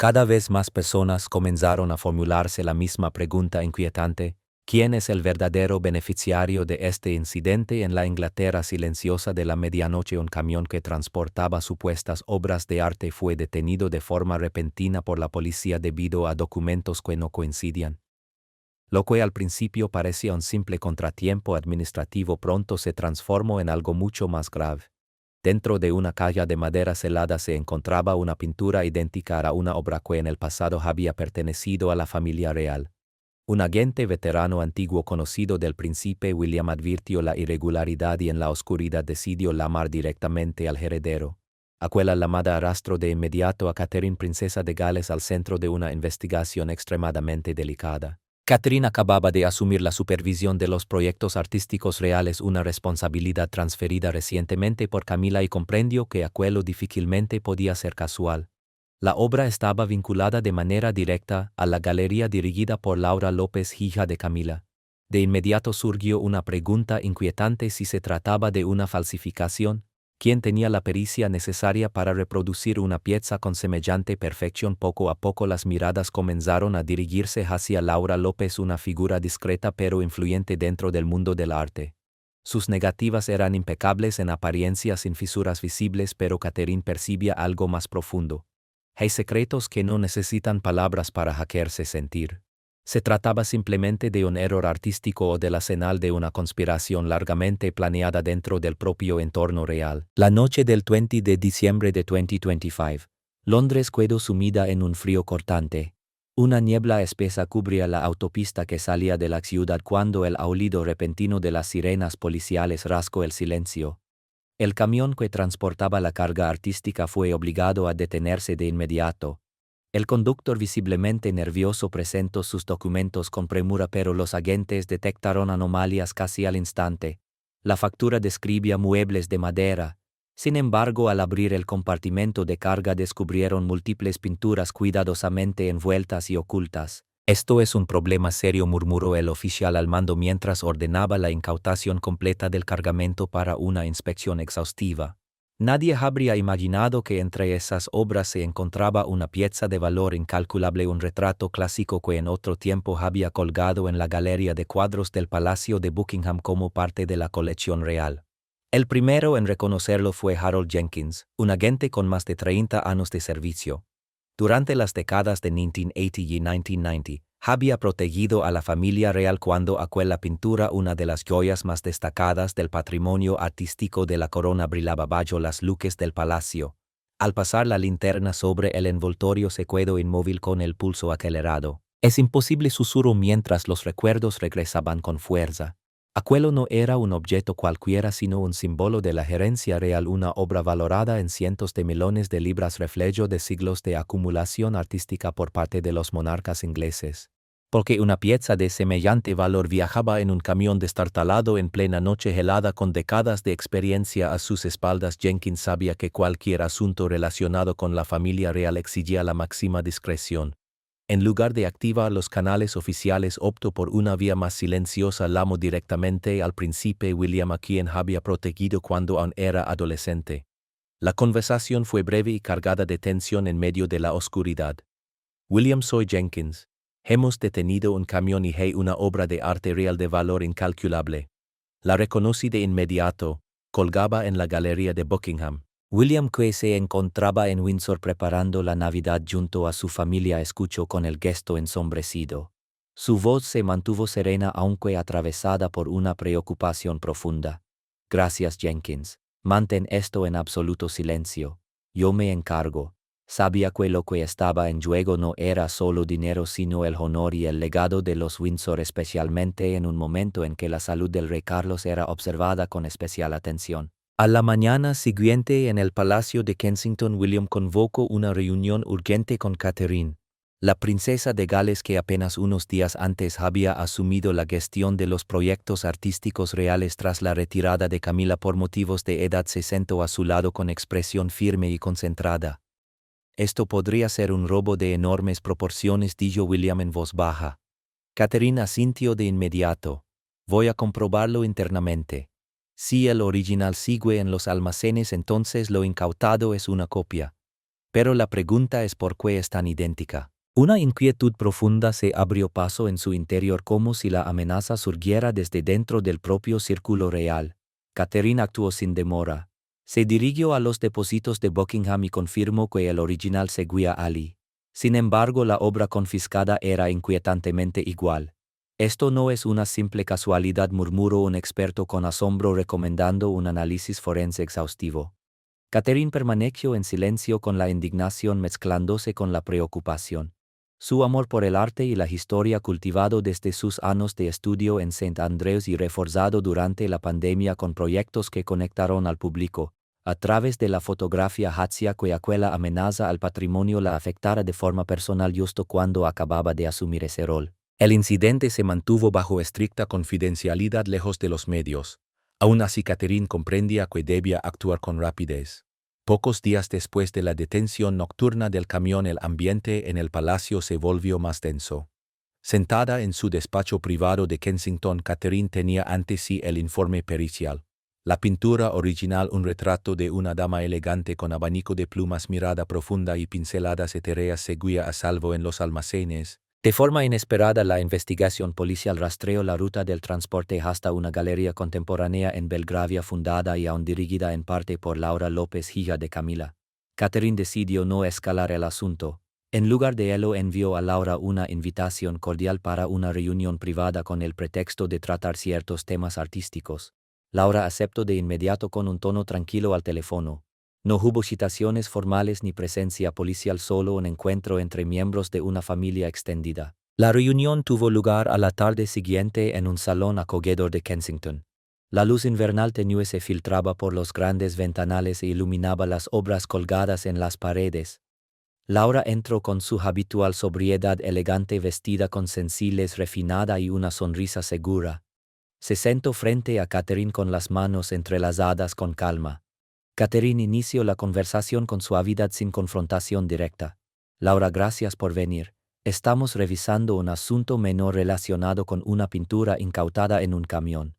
Cada vez más personas comenzaron a formularse la misma pregunta inquietante: ¿quién es el verdadero beneficiario de este incidente? En la Inglaterra silenciosa de la medianoche, un camión que transportaba supuestas obras de arte fue detenido de forma repentina por la policía debido a documentos que no coincidían. Lo que al principio parecía un simple contratiempo administrativo pronto se transformó en algo mucho más grave. Dentro de una caja de madera celada se encontraba una pintura idéntica a una obra que en el pasado había pertenecido a la familia real. Un agente veterano antiguo conocido del príncipe William advirtió la irregularidad y en la oscuridad decidió llamar directamente al heredero. Aquella llamada arrastró de inmediato a Catherine, princesa de Gales, al centro de una investigación extremadamente delicada. Catherine acababa de asumir la supervisión de los proyectos artísticos reales, una responsabilidad transferida recientemente por Camila, y comprendió que aquello difícilmente podía ser casual. La obra estaba vinculada de manera directa a la galería dirigida por Laura López, hija de Camila. De inmediato surgió una pregunta inquietante: si se trataba de una falsificación, ¿quién tenía la pericia necesaria para reproducir una pieza con semejante perfección? Poco a poco las miradas comenzaron a dirigirse hacia Laura López, una figura discreta pero influyente dentro del mundo del arte. Sus negativas eran impecables en apariencia, sin fisuras visibles, pero Catherine percibía algo más profundo. Hay secretos que no necesitan palabras para hacerse sentir. ¿Se trataba simplemente de un error artístico o de la señal de una conspiración largamente planeada dentro del propio entorno real? La noche del 20 de diciembre de 2025, Londres quedó sumida en un frío cortante. Una niebla espesa cubría la autopista que salía de la ciudad cuando el aullido repentino de las sirenas policiales rasgó el silencio. El camión que transportaba la carga artística fue obligado a detenerse de inmediato. El conductor, visiblemente nervioso, presentó sus documentos con premura, pero los agentes detectaron anomalías casi al instante. La factura describía muebles de madera. Sin embargo, al abrir el compartimento de carga descubrieron múltiples pinturas cuidadosamente envueltas y ocultas. «Esto es un problema serio», murmuró el oficial al mando mientras ordenaba la incautación completa del cargamento para una inspección exhaustiva. Nadie habría imaginado que entre esas obras se encontraba una pieza de valor incalculable, un retrato clásico que en otro tiempo había colgado en la galería de cuadros del Palacio de Buckingham como parte de la colección real. El primero en reconocerlo fue Harold Jenkins, un agente con más de 30 años de servicio. Durante las décadas de 1980 y 1990, había protegido a la familia real cuando aquella pintura, una de las joyas más destacadas del patrimonio artístico de la corona, brillaba bajo las luces del palacio. Al pasar la linterna sobre el envoltorio se quedó inmóvil con el pulso acelerado. «Es imposible», susurró mientras los recuerdos regresaban con fuerza. Aquello no era un objeto cualquiera, sino un símbolo de la gerencia real, una obra valorada en cientos de millones de libras, reflejo de siglos de acumulación artística por parte de los monarcas ingleses. Porque una pieza de semejante valor viajaba en un camión destartalado en plena noche helada con décadas de experiencia a sus espaldas, Jenkins sabía que cualquier asunto relacionado con la familia real exigía la máxima discreción. En lugar de activar los canales oficiales, optó por una vía más silenciosa. Llamó directamente al príncipe William, a quien había protegido cuando aún era adolescente. La conversación fue breve y cargada de tensión en medio de la oscuridad. «William, soy Jenkins. Hemos detenido un camión y hay una obra de arte real de valor incalculable». La reconocí de inmediato. Colgaba en la galería de Buckingham. William, que se encontraba en Windsor preparando la Navidad junto a su familia, escuchó con el gesto ensombrecido. Su voz se mantuvo serena aunque atravesada por una preocupación profunda. «Gracias, Jenkins. Mantén esto en absoluto silencio. Yo me encargo». Sabía que lo que estaba en juego no era solo dinero, sino el honor y el legado de los Windsor, especialmente en un momento en que la salud del rey Carlos era observada con especial atención. A la mañana siguiente, en el Palacio de Kensington, William convocó una reunión urgente con Catherine, la princesa de Gales, que apenas unos días antes había asumido la gestión de los proyectos artísticos reales tras la retirada de Camila por motivos de edad. Se sentó a su lado con expresión firme y concentrada. «Esto podría ser un robo de enormes proporciones», dijo William en voz baja. Catherine asintió de inmediato. «Voy a comprobarlo internamente. Si el original sigue en los almacenes, entonces lo incautado es una copia. Pero la pregunta es por qué es tan idéntica. Una inquietud profunda se abrió paso en su interior como si la amenaza surgiera desde dentro del propio círculo real. Catherine actuó sin demora. Se dirigió a los depósitos de Buckingham y confirmó que el original seguía allí. Sin embargo, la obra confiscada era inquietantemente igual. Esto no es una simple casualidad, murmuró un experto con asombro recomendando un análisis forense exhaustivo. Catherine permaneció en silencio con la indignación mezclándose con la preocupación. Su amor por el arte y la historia cultivado desde sus años de estudio en St. Andrews y reforzado durante la pandemia con proyectos que conectaron al público, a través de la fotografía hacía que aquella amenaza al patrimonio la afectara de forma personal justo cuando acababa de asumir ese rol. El incidente se mantuvo bajo estricta confidencialidad lejos de los medios. Aún así, Catherine comprendía que debía actuar con rapidez. Pocos días después de la detención nocturna del camión, el ambiente en el palacio se volvió más denso. Sentada en su despacho privado de Kensington, Catherine tenía ante sí el informe pericial. La pintura original, un retrato de una dama elegante con abanico de plumas, mirada profunda y pinceladas etéreas, seguía a salvo en los almacenes. De forma inesperada, la investigación policial rastreó la ruta del transporte hasta una galería contemporánea en Belgravia fundada y aún dirigida en parte por Laura López, hija de Camila. Catherine decidió no escalar el asunto. En lugar de ello, envió a Laura una invitación cordial para una reunión privada con el pretexto de tratar ciertos temas artísticos. Laura aceptó de inmediato con un tono tranquilo al teléfono. No hubo citaciones formales ni presencia policial, solo un encuentro entre miembros de una familia extendida. La reunión tuvo lugar a la tarde siguiente en un salón acogedor de Kensington. La luz invernal tenue se filtraba por los grandes ventanales e iluminaba las obras colgadas en las paredes. Laura entró con su habitual sobriedad elegante, vestida con sencillez refinada y una sonrisa segura. Se sentó frente a Catherine con las manos entrelazadas con calma. Catherine inició la conversación con suavidad, sin confrontación directa. Laura, gracias por venir. Estamos revisando un asunto menor relacionado con una pintura incautada en un camión.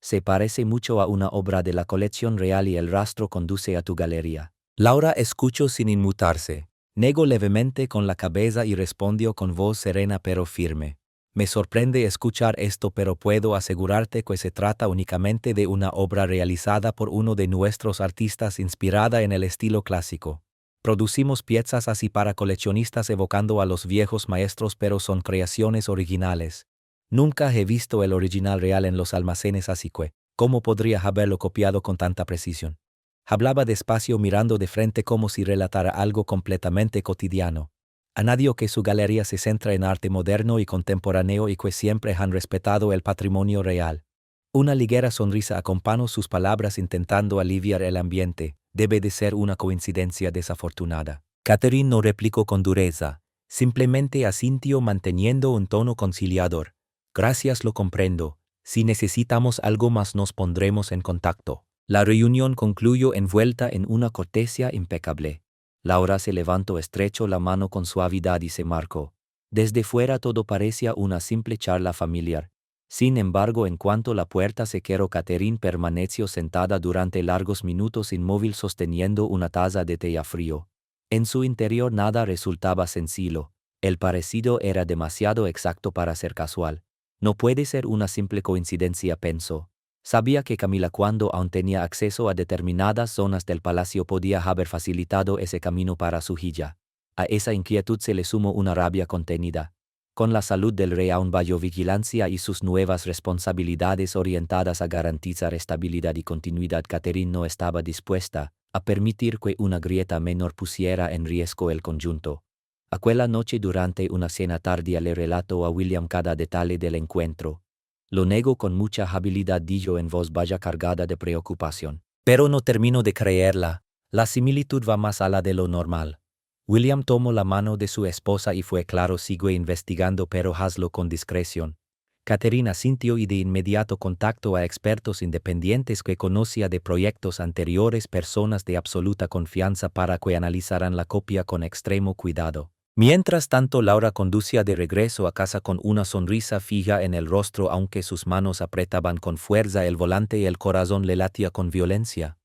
Se parece mucho a una obra de la colección real y el rastro conduce a tu galería. Laura escuchó sin inmutarse. Negó levemente con la cabeza y respondió con voz serena pero firme. Me sorprende escuchar esto, pero puedo asegurarte que se trata únicamente de una obra realizada por uno de nuestros artistas inspirada en el estilo clásico. Producimos piezas así para coleccionistas evocando a los viejos maestros, pero son creaciones originales. Nunca he visto el original real en los almacenes, así que, ¿cómo podría haberlo copiado con tanta precisión? Hablaba despacio, mirando de frente como si relatara algo completamente cotidiano. Añadió que su galería se centra en arte moderno y contemporáneo y que siempre han respetado el patrimonio real. Una ligera sonrisa acompañó sus palabras, intentando aliviar el ambiente. Debe de ser una coincidencia desafortunada. Catherine no replicó con dureza, simplemente asintió manteniendo un tono conciliador. Gracias, lo comprendo. Si necesitamos algo más nos pondremos en contacto. La reunión concluyó envuelta en una cortesía impecable. Laura se levantó, estrechó la mano con suavidad y se marchó. Desde fuera todo parecía una simple charla familiar. Sin embargo, en cuanto la puerta se cerró, Catherine permaneció sentada durante largos minutos, inmóvil, sosteniendo una taza de té frío. En su interior nada resultaba sencillo. El parecido era demasiado exacto para ser casual. No puede ser una simple coincidencia, pensó. Sabía que Camila, cuando aún tenía acceso a determinadas zonas del palacio, podía haber facilitado ese camino para su hija. A esa inquietud se le sumó una rabia contenida. Con la salud del rey aún bajo vigilancia y sus nuevas responsabilidades orientadas a garantizar estabilidad y continuidad, Catherine no estaba dispuesta a permitir que una grieta menor pusiera en riesgo el conjunto. Aquella noche, durante una cena tardía, le relató a William cada detalle del encuentro. Lo negó con mucha habilidad, dijo en voz baja cargada de preocupación. Pero no termino de creerla. La similitud va más allá de lo normal. William tomó la mano de su esposa y fue claro: sigue investigando, pero hazlo con discreción. Catherine asintió y de inmediato contactó a expertos independientes que conocía de proyectos anteriores, personas de absoluta confianza, para que analizaran la copia con extremo cuidado. Mientras tanto, Laura conducía de regreso a casa con una sonrisa fija en el rostro, aunque sus manos apretaban con fuerza el volante y el corazón le latía con violencia.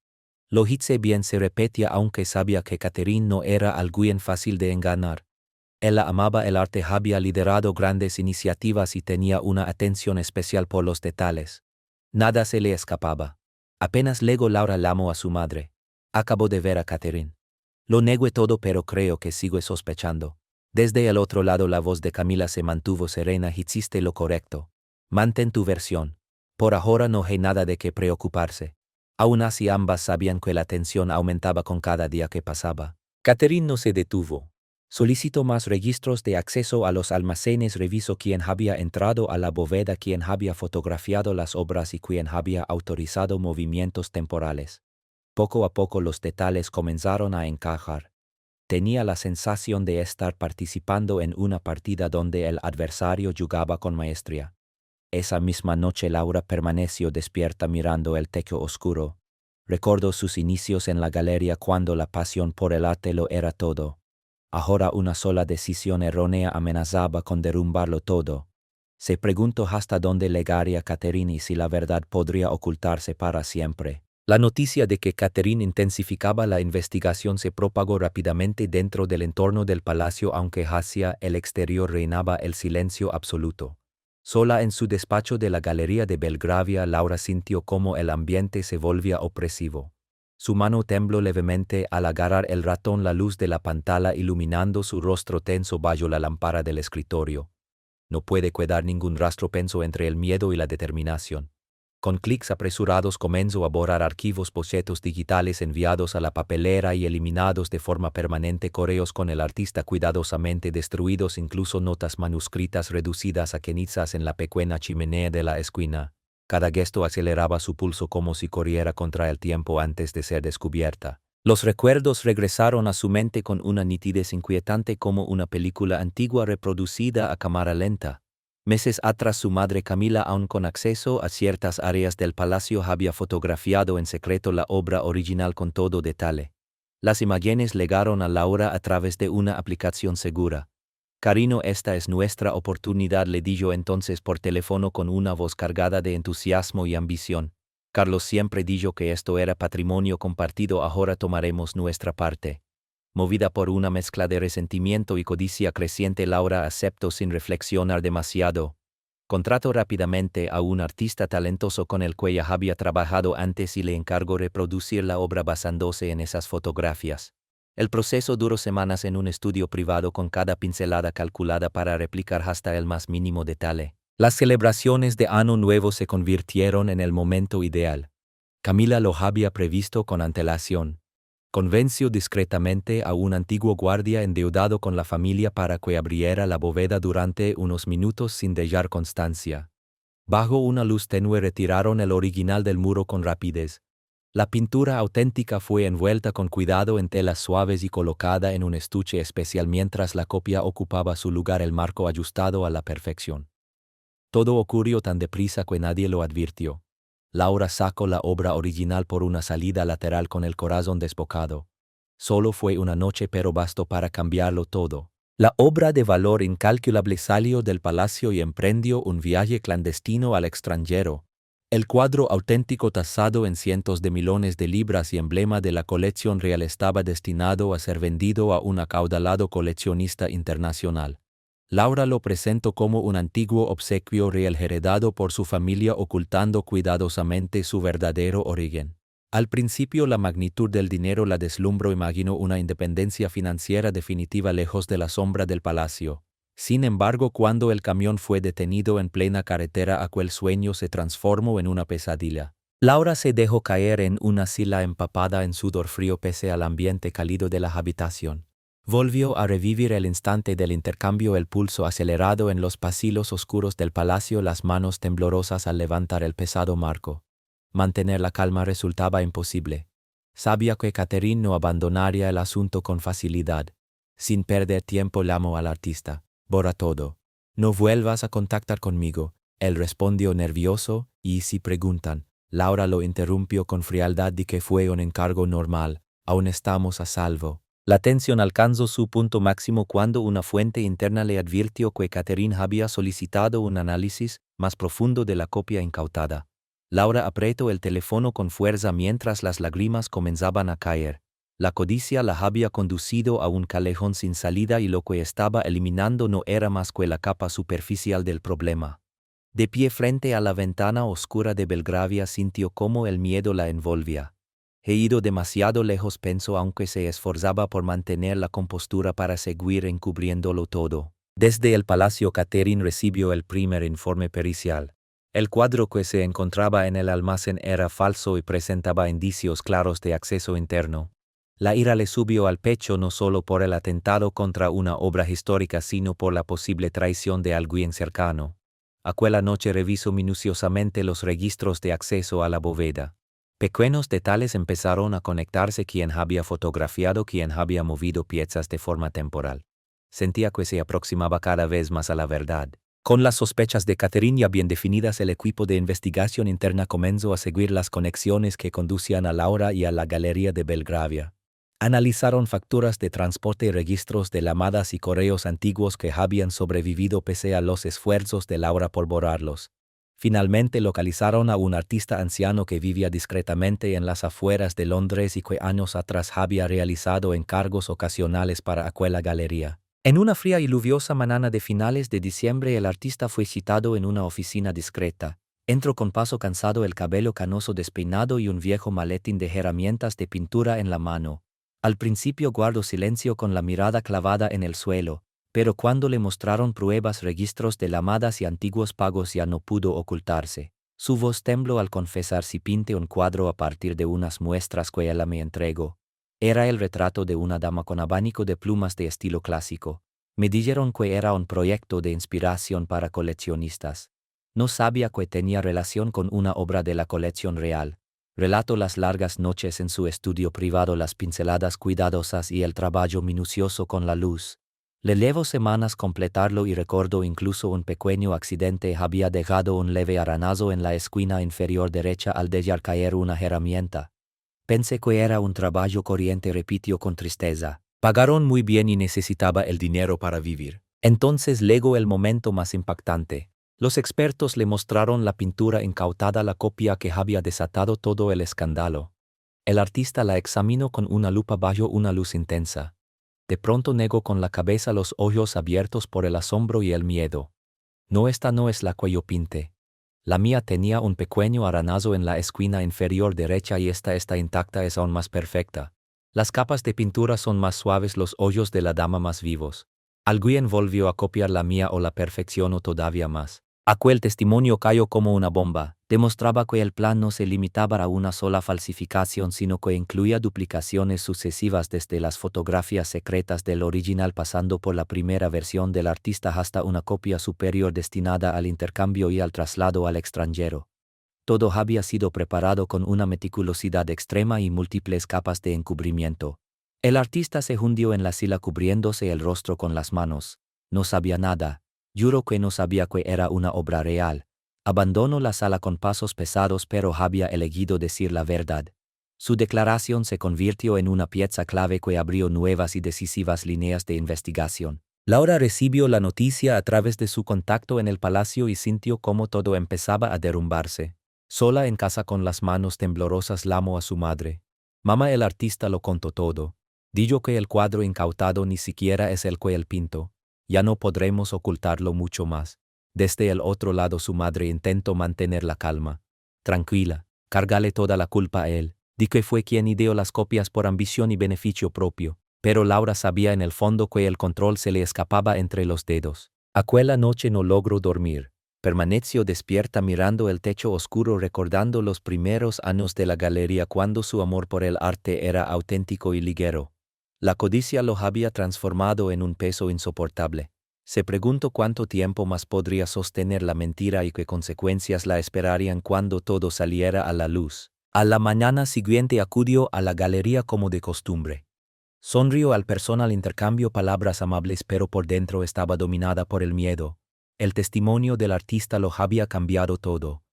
Lo hice bien, se repetía, aunque sabía que Catherine no era alguien fácil de engañar. Ella amaba el arte, había liderado grandes iniciativas y tenía una atención especial por los detalles. Nada se le escapaba. Apenas luego Laura llamó a su madre. Acabo de ver a Catherine. Lo negué todo, pero creo que sigo sospechando. Desde el otro lado la voz de Camila se mantuvo serena. Hiciste lo correcto. Mantén tu versión. Por ahora no hay nada de qué preocuparse. Aún así ambas sabían que la tensión aumentaba con cada día que pasaba. Catherine no se detuvo. Solicitó más registros de acceso a los almacenes, revisó quién había entrado a la bóveda, quién había fotografiado las obras y quién había autorizado movimientos temporales. Poco a poco los detalles comenzaron a encajar. Tenía la sensación de estar participando en una partida donde el adversario jugaba con maestría. Esa misma noche Laura permaneció despierta mirando el techo oscuro. Recordó sus inicios en la galería cuando la pasión por el arte lo era todo. Ahora una sola decisión errónea amenazaba con derrumbarlo todo. Se preguntó hasta dónde llegaría Catherine y si la verdad podría ocultarse para siempre. La noticia de que Catherine intensificaba la investigación se propagó rápidamente dentro del entorno del palacio, aunque hacia el exterior reinaba el silencio absoluto. Sola en su despacho de la Galería de Belgravia, Laura sintió cómo el ambiente se volvía opresivo. Su mano tembló levemente al agarrar el ratón, la luz de la pantalla iluminando su rostro tenso bajo la lámpara del escritorio. No puede quedar ningún rastro, pensó entre el miedo y la determinación. Con clics apresurados comenzó a borrar archivos, bocetos digitales enviados a la papelera y eliminados de forma permanente, correos con el artista cuidadosamente destruidos, incluso notas manuscritas reducidas a cenizas en la pequeña chimenea de la esquina. Cada gesto aceleraba su pulso como si corriera contra el tiempo antes de ser descubierta. Los recuerdos regresaron a su mente con una nitidez inquietante, como una película antigua reproducida a cámara lenta. Meses atrás su madre Camila, aún con acceso a ciertas áreas del palacio, había fotografiado en secreto la obra original con todo detalle. Las imágenes llegaron a Laura a través de una aplicación segura. «Cariño, esta es nuestra oportunidad», le dijo entonces por teléfono con una voz cargada de entusiasmo y ambición. «Carlos siempre dijo que esto era patrimonio compartido, ahora tomaremos nuestra parte». Movida por una mezcla de resentimiento y codicia creciente, Laura aceptó sin reflexionar demasiado. Contrató rápidamente a un artista talentoso con el que ya había trabajado antes y le encargó reproducir la obra basándose en esas fotografías. El proceso duró semanas en un estudio privado, con cada pincelada calculada para replicar hasta el más mínimo detalle. Las celebraciones de Año Nuevo se convirtieron en el momento ideal. Camila lo había previsto con antelación. Convenció discretamente a un antiguo guardia endeudado con la familia para que abriera la bóveda durante unos minutos sin dejar constancia. Bajo una luz tenue retiraron el original del muro con rapidez. La pintura auténtica fue envuelta con cuidado en telas suaves y colocada en un estuche especial, mientras la copia ocupaba su lugar, el marco ajustado a la perfección. Todo ocurrió tan deprisa que nadie lo advirtió. Laura sacó la obra original por una salida lateral con el corazón desbocado. Solo fue una noche, pero bastó para cambiarlo todo. La obra de valor incalculable salió del palacio y emprendió un viaje clandestino al extranjero. El cuadro auténtico, tasado en cientos de millones de libras y emblema de la colección real, estaba destinado a ser vendido a un acaudalado coleccionista internacional. Laura lo presentó como un antiguo obsequio real heredado por su familia, ocultando cuidadosamente su verdadero origen. Al principio la magnitud del dinero la deslumbró, imaginó una independencia financiera definitiva lejos de la sombra del palacio. Sin embargo, cuando el camión fue detenido en plena carretera, aquel sueño se transformó en una pesadilla. Laura se dejó caer en una silla empapada en sudor frío pese al ambiente cálido de la habitación. Volvió a revivir el instante del intercambio, el pulso acelerado en los pasillos oscuros del palacio, las manos temblorosas al levantar el pesado marco. Mantener la calma resultaba imposible. Sabía que Catherine no abandonaría el asunto con facilidad. Sin perder tiempo llamó al artista. «Borra todo. No vuelvas a contactar conmigo», él respondió nervioso, «y si preguntan». Laura lo interrumpió con frialdad. «Di que fue un encargo normal. Aún estamos a salvo». La tensión alcanzó su punto máximo cuando una fuente interna le advirtió que Catherine había solicitado un análisis más profundo de la copia incautada. Laura apretó el teléfono con fuerza mientras las lágrimas comenzaban a caer. La codicia la había conducido a un callejón sin salida y lo que estaba eliminando no era más que la capa superficial del problema. De pie frente a la ventana oscura de Belgravia sintió cómo el miedo la envolvía. He ido demasiado lejos, pensó, aunque se esforzaba por mantener la compostura para seguir encubriéndolo todo. Desde el palacio, Catherine recibió el primer informe pericial. El cuadro que se encontraba en el almacén era falso y presentaba indicios claros de acceso interno. La ira le subió al pecho no solo por el atentado contra una obra histórica, sino por la posible traición de alguien cercano. Aquella noche revisó minuciosamente los registros de acceso a la bóveda. Pequeños detalles empezaron a conectarse: quién había fotografiado, quién había movido piezas de forma temporal. Sentía que se aproximaba cada vez más a la verdad. Con las sospechas de Catherine ya bien definidas, el equipo de investigación interna comenzó a seguir las conexiones que conducían a Laura y a la galería de Belgravia. Analizaron facturas de transporte y registros de llamadas y correos antiguos que habían sobrevivido pese a los esfuerzos de Laura por borrarlos. Finalmente localizaron a un artista anciano que vivía discretamente en las afueras de Londres y que años atrás había realizado encargos ocasionales para aquella galería. En una fría y lluviosa mañana de finales de diciembre, el artista fue citado en una oficina discreta. Entró con paso cansado, el cabello canoso despeinado y un viejo maletín de herramientas de pintura en la mano. Al principio guardó silencio con la mirada clavada en el suelo, pero cuando le mostraron pruebas, registros de llamadas y antiguos pagos, ya no pudo ocultarse. Su voz tembló al confesar: si pinté un cuadro a partir de unas muestras que ella me entregó. Era el retrato de una dama con abanico de plumas de estilo clásico. Me dijeron que era un proyecto de inspiración para coleccionistas. No sabía que tenía relación con una obra de la colección real. Relató las largas noches en su estudio privado, las pinceladas cuidadosas y el trabajo minucioso con la luz. Le llevó semanas completarlo y recordó incluso un pequeño accidente: había dejado un leve arañazo en la esquina inferior derecha al dejar caer una herramienta. Pensé que era un trabajo corriente, repitió con tristeza. Pagaron muy bien y necesitaba el dinero para vivir. Entonces llegó el momento más impactante. Los expertos le mostraron la pintura incautada, la copia que había desatado todo el escándalo. El artista la examinó con una lupa bajo una luz intensa. De pronto negó con la cabeza, los ojos abiertos por el asombro y el miedo. No, esta no es la que yo pinté. La mía tenía un pequeño arañazo en la esquina inferior derecha y esta está intacta, es aún más perfecta. Las capas de pintura son más suaves, los hoyos de la dama más vivos. ¿Alguien volvió a copiar la mía o la perfeccionó todavía más? Aquel testimonio cayó como una bomba. Demostraba que el plan no se limitaba a una sola falsificación, sino que incluía duplicaciones sucesivas desde las fotografías secretas del original, pasando por la primera versión del artista hasta una copia superior destinada al intercambio y al traslado al extranjero. Todo había sido preparado con una meticulosidad extrema y múltiples capas de encubrimiento. El artista se hundió en la silla cubriéndose el rostro con las manos. No sabía nada. Juró que no sabía que era una obra real. Abandonó la sala con pasos pesados, pero había elegido decir la verdad. Su declaración se convirtió en una pieza clave que abrió nuevas y decisivas líneas de investigación. Laura recibió la noticia a través de su contacto en el palacio y sintió cómo todo empezaba a derrumbarse. Sola en casa con las manos temblorosas, llamó a su madre. Mamá, el artista lo contó todo. Dijo que el cuadro incautado ni siquiera es el que él pintó. Ya no podremos ocultarlo mucho más. Desde el otro lado su madre intentó mantener la calma. Tranquila, cárgale toda la culpa a él. Di que fue quien ideó las copias por ambición y beneficio propio. Pero Laura sabía en el fondo que el control se le escapaba entre los dedos. Aquella noche no logró dormir. Permaneció despierta mirando el techo oscuro, recordando los primeros años de la galería, cuando su amor por el arte era auténtico y ligero. La codicia lo había transformado en un peso insoportable. Se preguntó cuánto tiempo más podría sostener la mentira y qué consecuencias la esperarían cuando todo saliera a la luz. A la mañana siguiente acudió a la galería como de costumbre. Sonrió al personal, intercambió palabras amables, pero por dentro estaba dominada por el miedo. El testimonio del artista lo había cambiado todo.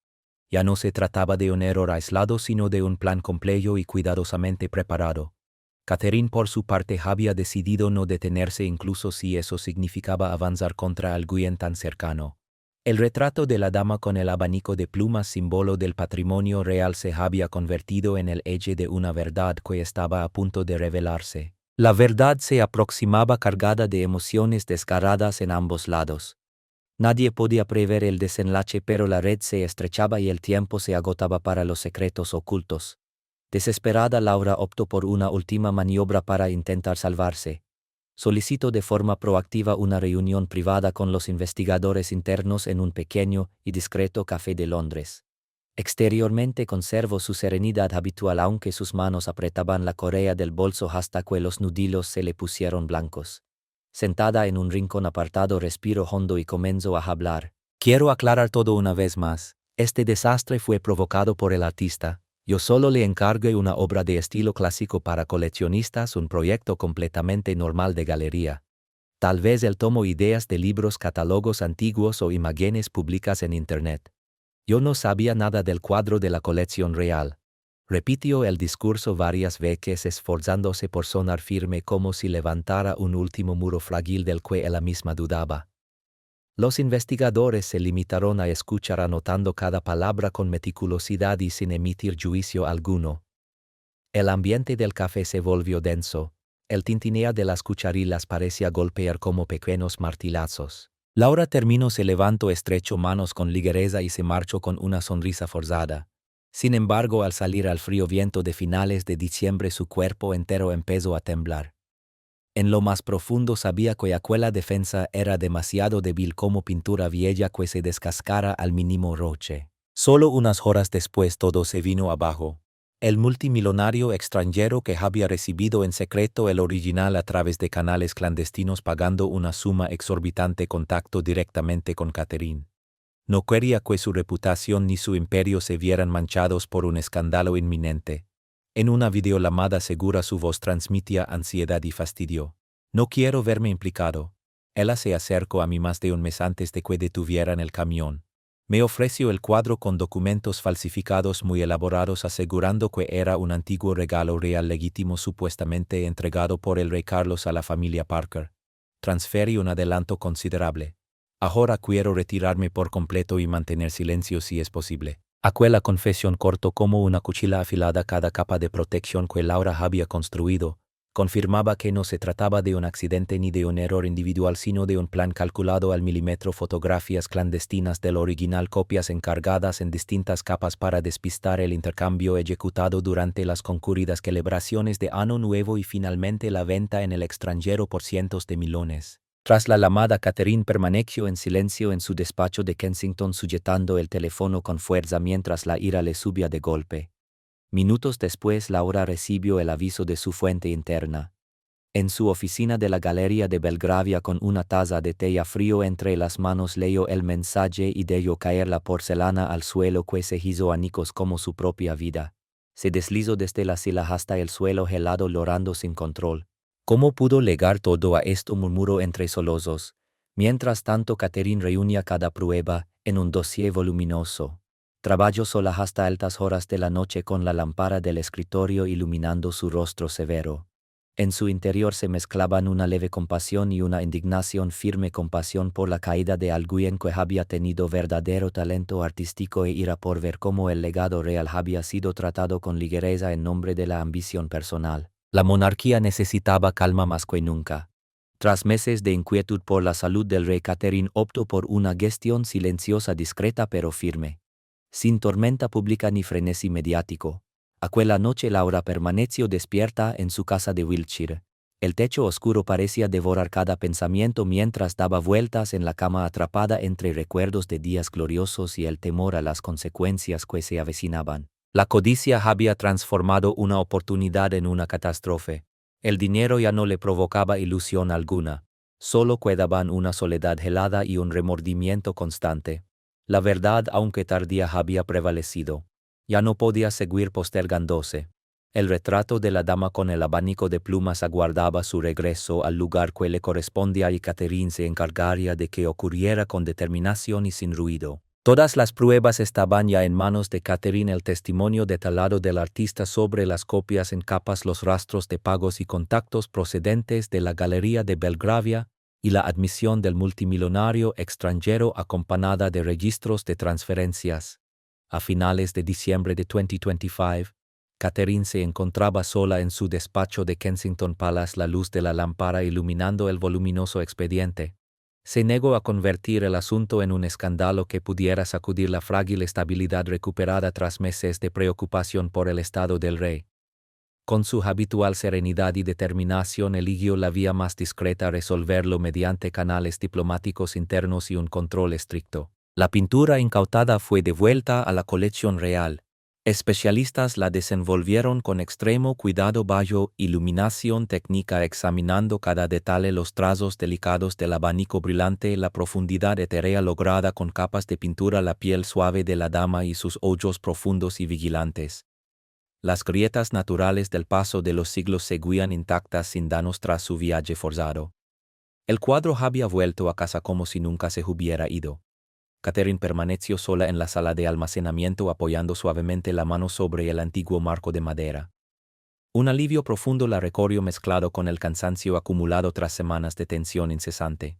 Ya no se trataba de un error aislado, sino de un plan complejo y cuidadosamente preparado. Catherine, por su parte, había decidido no detenerse, incluso si eso significaba avanzar contra alguien tan cercano. El retrato de la dama con el abanico de plumas, símbolo del patrimonio real, se había convertido en el eje de una verdad que estaba a punto de revelarse. La verdad se aproximaba cargada de emociones desgarradas en ambos lados. Nadie podía prever el desenlace, pero la red se estrechaba y el tiempo se agotaba para los secretos ocultos. Desesperada, Laura optó por una última maniobra para intentar salvarse. Solicitó de forma proactiva una reunión privada con los investigadores internos en un pequeño y discreto café de Londres. Exteriormente conservó su serenidad habitual, aunque sus manos apretaban la correa del bolso hasta que los nudillos se le pusieron blancos. Sentada en un rincón apartado, respiró hondo y comenzó a hablar. Quiero aclarar todo una vez más. Este desastre fue provocado por el artista. Yo solo le encargué una obra de estilo clásico para coleccionistas, un proyecto completamente normal de galería. Tal vez él tomó ideas de libros, catálogos antiguos o imágenes públicas en Internet. Yo no sabía nada del cuadro de la colección real. Repitió el discurso varias veces, esforzándose por sonar firme, como si levantara un último muro frágil del que ella misma dudaba. Los investigadores se limitaron a escuchar, anotando cada palabra con meticulosidad y sin emitir juicio alguno. El ambiente del café se volvió denso. El tintinear de las cucharillas parecía golpear como pequeños martillazos. Laura terminó, se levantó, estrechó manos con ligereza y se marchó con una sonrisa forzada. Sin embargo, al salir al frío viento de finales de diciembre, su cuerpo entero empezó a temblar. En lo más profundo sabía que aquella defensa era demasiado débil, como pintura vieja que se descascara al mínimo roce. Solo unas horas después todo se vino abajo. El multimillonario extranjero, que había recibido en secreto el original a través de canales clandestinos, pagando una suma exorbitante, contactó directamente con Catherine. No quería que su reputación ni su imperio se vieran manchados por un escándalo inminente. En una videollamada segura su voz transmitía ansiedad y fastidio. No quiero verme implicado. Ella se acercó a mí más de un mes antes de que detuvieran el camión. Me ofreció el cuadro con documentos falsificados muy elaborados, asegurando que era un antiguo regalo real legítimo supuestamente entregado por el rey Carlos a la familia Parker. Transferí un adelanto considerable. Ahora quiero retirarme por completo y mantener silencio si es posible. Aquella confesión cortó como una cuchilla afilada cada capa de protección que Laura había construido. Confirmaba que no se trataba de un accidente ni de un error individual, sino de un plan calculado al milímetro. Fotografías clandestinas del original, copias encargadas en distintas capas para despistar el intercambio, ejecutado durante las concurridas celebraciones de Año Nuevo, y finalmente la venta en el extranjero por cientos de millones. Tras la llamada, Catherine permaneció en silencio en su despacho de Kensington, sujetando el teléfono con fuerza mientras la ira le subía de golpe. Minutos después, Laura recibió el aviso de su fuente interna. En su oficina de la Galería de Belgravia, con una taza de té frío entre las manos, leyó el mensaje y dejó caer la porcelana al suelo, que se hizo añicos como su propia vida. Se deslizó desde la silla hasta el suelo helado, llorando sin control. ¿Cómo pudo legar todo a esto?, murmuró entre sollozos. Mientras tanto, Catherine reunía cada prueba en un dossier voluminoso. Trabajó sola hasta altas horas de la noche, con la lámpara del escritorio iluminando su rostro severo. En su interior se mezclaban una leve compasión y una indignación, firme compasión por la caída de alguien que había tenido verdadero talento artístico, e ira por ver cómo el legado real había sido tratado con ligereza en nombre de la ambición personal. La monarquía necesitaba calma más que nunca. Tras meses de inquietud por la salud del rey, Catherine optó por una gestión silenciosa, discreta pero firme. Sin tormenta pública ni frenesí mediático. Aquella noche Laura permaneció despierta en su casa de Wiltshire. El techo oscuro parecía devorar cada pensamiento mientras daba vueltas en la cama, atrapada entre recuerdos de días gloriosos y el temor a las consecuencias que se avecinaban. La codicia había transformado una oportunidad en una catástrofe. El dinero ya no le provocaba ilusión alguna. Solo quedaban una soledad helada y un remordimiento constante. La verdad, aunque tardía, había prevalecido. Ya no podía seguir postergándose. El retrato de la dama con el abanico de plumas aguardaba su regreso al lugar que le correspondía, y Catherine se encargaría de que ocurriera con determinación y sin ruido. Todas las pruebas estaban ya en manos de Catherine: el testimonio detallado del artista sobre las copias en capas, los rastros de pagos y contactos procedentes de la Galería de Belgravia, y la admisión del multimillonario extranjero acompañada de registros de transferencias. A finales de diciembre de 2025, Catherine se encontraba sola en su despacho de Kensington Palace, la luz de la lámpara iluminando el voluminoso expediente. Se negó a convertir el asunto en un escándalo que pudiera sacudir la frágil estabilidad recuperada tras meses de preocupación por el estado del rey. Con su habitual serenidad y determinación eligió la vía más discreta, resolverlo mediante canales diplomáticos internos y un control estricto. La pintura incautada fue devuelta a la colección real. Especialistas la desenvolvieron con extremo cuidado bajo iluminación técnica, examinando cada detalle, los trazos delicados del abanico brillante, la profundidad etérea lograda con capas de pintura, la piel suave de la dama y sus ojos profundos y vigilantes. Las grietas naturales del paso de los siglos seguían intactas sin daños tras su viaje forzado. El cuadro había vuelto a casa como si nunca se hubiera ido. Catherine permaneció sola en la sala de almacenamiento, apoyando suavemente la mano sobre el antiguo marco de madera. Un alivio profundo la recorrió, mezclado con el cansancio acumulado tras semanas de tensión incesante.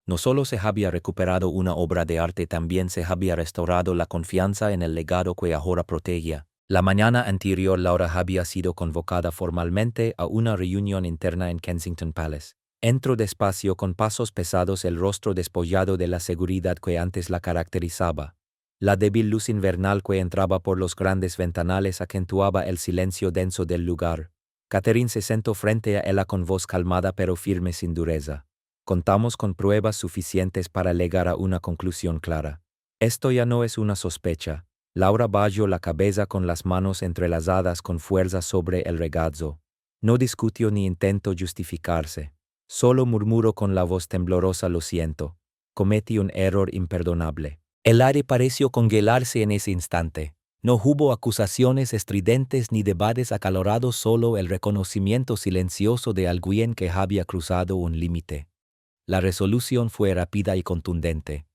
No solo se había recuperado una obra de arte, también se había restaurado la confianza en el legado que ahora protegía. La mañana anterior, Laura había sido convocada formalmente a una reunión interna en Kensington Palace. Entró despacio, con pasos pesados, el rostro despollado de la seguridad que antes la caracterizaba. La débil luz invernal que entraba por los grandes ventanales acentuaba el silencio denso del lugar. Catherine se sentó frente a ella con voz calmada pero firme, sin dureza. Contamos con pruebas suficientes para llegar a una conclusión clara. Esto ya no es una sospecha. Laura bajó la cabeza con las manos entrelazadas con fuerza sobre el regazo. No discutió ni intentó justificarse. Solo murmuró con la voz temblorosa: lo siento, cometí un error imperdonable. El aire pareció congelarse en ese instante. No hubo acusaciones estridentes ni debates acalorados, solo el reconocimiento silencioso de alguien que había cruzado un límite. La resolución fue rápida y contundente.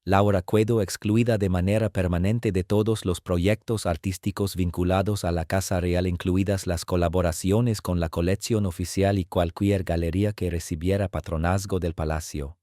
Laura quedó excluida de manera permanente de todos los proyectos artísticos vinculados a la Casa Real, incluidas las colaboraciones con la colección oficial y cualquier galería que recibiera patronazgo del palacio.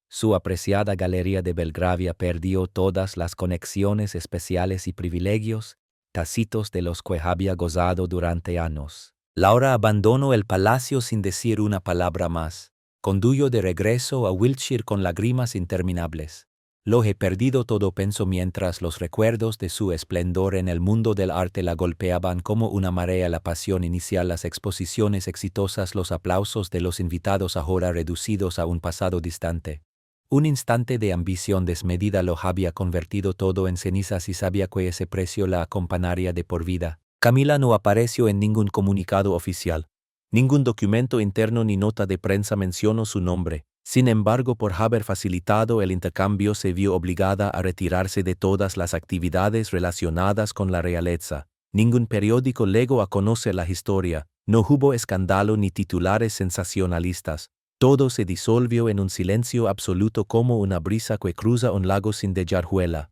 Su apreciada galería de Belgravia perdió todas las conexiones especiales y privilegios tácitos de los que había gozado durante años. Laura abandonó el palacio sin decir una palabra más. Condujo de regreso a Wiltshire con lágrimas interminables. Lo he perdido todo, pensó, mientras los recuerdos de su esplendor en el mundo del arte la golpeaban como una marea. La pasión inicial, las exposiciones exitosas, los aplausos de los invitados, ahora reducidos a un pasado distante. Un instante de ambición desmedida lo había convertido todo en cenizas y sabía que ese precio la acompañaría de por vida. Camila no apareció en ningún comunicado oficial. Ningún documento interno ni nota de prensa mencionó su nombre. Sin embargo, por haber facilitado el intercambio, se vio obligada a retirarse de todas las actividades relacionadas con la realeza. Ningún periódico legó a conocer la historia. No hubo escándalo ni titulares sensacionalistas. Todo se disolvió en un silencio absoluto, como una brisa que cruza un lago sin dejar huella.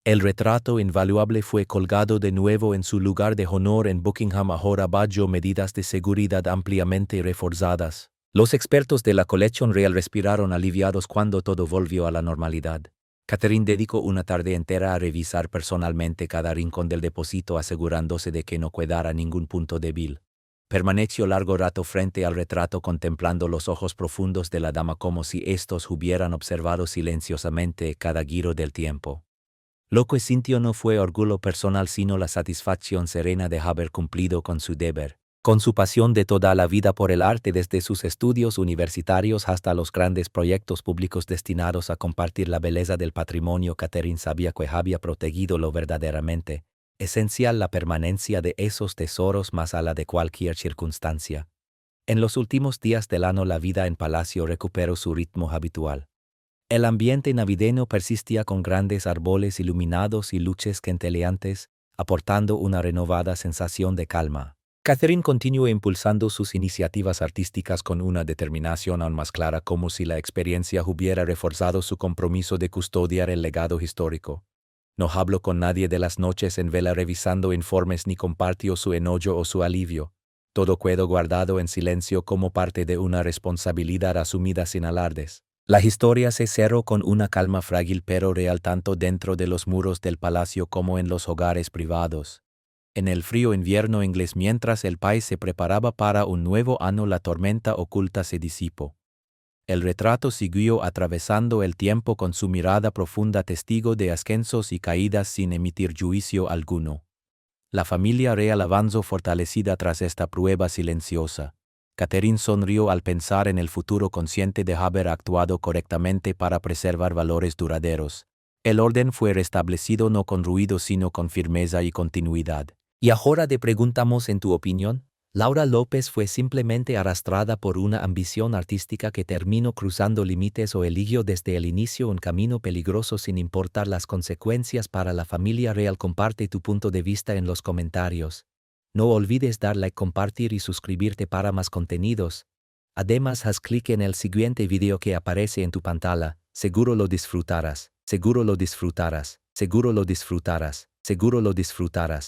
El retrato invaluable fue colgado de nuevo en su lugar de honor en Buckingham, ahora bajo medidas de seguridad ampliamente reforzadas. Los expertos de la colección real respiraron aliviados cuando todo volvió a la normalidad. Catherine dedicó una tarde entera a revisar personalmente cada rincón del depósito, asegurándose de que no quedara ningún punto débil. Permaneció largo rato frente al retrato, contemplando los ojos profundos de la dama como si éstos hubieran observado silenciosamente cada giro del tiempo. Lo que sintió no fue orgullo personal, sino la satisfacción serena de haber cumplido con su deber. Con su pasión de toda la vida por el arte, desde sus estudios universitarios hasta los grandes proyectos públicos destinados a compartir la belleza del patrimonio, Catherine sabía que había protegido lo verdaderamente esencial, la permanencia de esos tesoros más allá de cualquier circunstancia. En los últimos días del año, la vida en palacio recuperó su ritmo habitual. El ambiente navideño persistía, con grandes árboles iluminados y luces centelleantes, aportando una renovada sensación de calma. Catherine continuó impulsando sus iniciativas artísticas con una determinación aún más clara, como si la experiencia hubiera reforzado su compromiso de custodiar el legado histórico. No habló con nadie de las noches en vela revisando informes, ni compartió su enojo o su alivio. Todo quedó guardado en silencio como parte de una responsabilidad asumida sin alardes. La historia se cerró con una calma frágil pero real tanto dentro de los muros del palacio como en los hogares privados. En el frío invierno inglés, mientras el país se preparaba para un nuevo año, la tormenta oculta se disipó. El retrato siguió atravesando el tiempo con su mirada profunda, testigo de ascensos y caídas sin emitir juicio alguno. La familia real avanzó fortalecida tras esta prueba silenciosa. Catherine sonrió al pensar en el futuro, consciente de haber actuado correctamente para preservar valores duraderos. El orden fue restablecido no con ruido sino con firmeza y continuidad. Y ahora te preguntamos en tu opinión. Laura López fue simplemente arrastrada por una ambición artística que terminó cruzando límites, o eligió desde el inicio un camino peligroso sin importar las consecuencias para la familia real. Comparte tu punto de vista en los comentarios. No olvides dar like, compartir y suscribirte para más contenidos. Además, haz clic en el siguiente video que aparece en tu pantalla. Seguro lo disfrutarás, seguro lo disfrutarás, seguro lo disfrutarás, seguro lo disfrutarás.